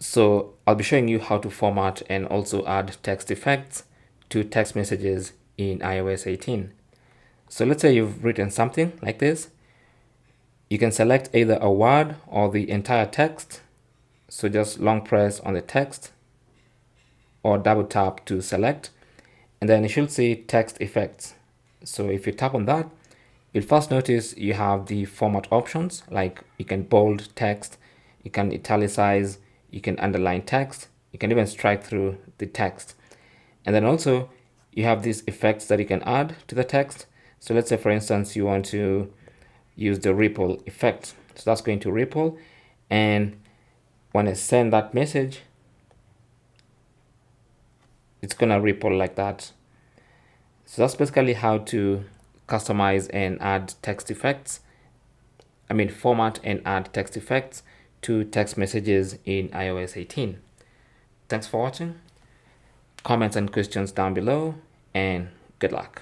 So I'll be showing you how to format and also add text effects to text messages in iOS 18. So let's say you've written something like this. You can select either a word or the entire text. So just long press on the text or double tap to select, and then you should see text effects. So if you tap on that, you'll first notice you have the format options, like you can bold text, you can italicize, you can underline text, you can even strike through the text. And then also you have these effects that you can add to the text. So let's say, for instance, you want to use the ripple effect. So that's going to ripple, and when I send that message, it's gonna ripple like that. So that's basically how to customize and add text effects. Format and add text effects to text messages in iOS 18. Thanks for watching. Comments and questions down below, and good luck.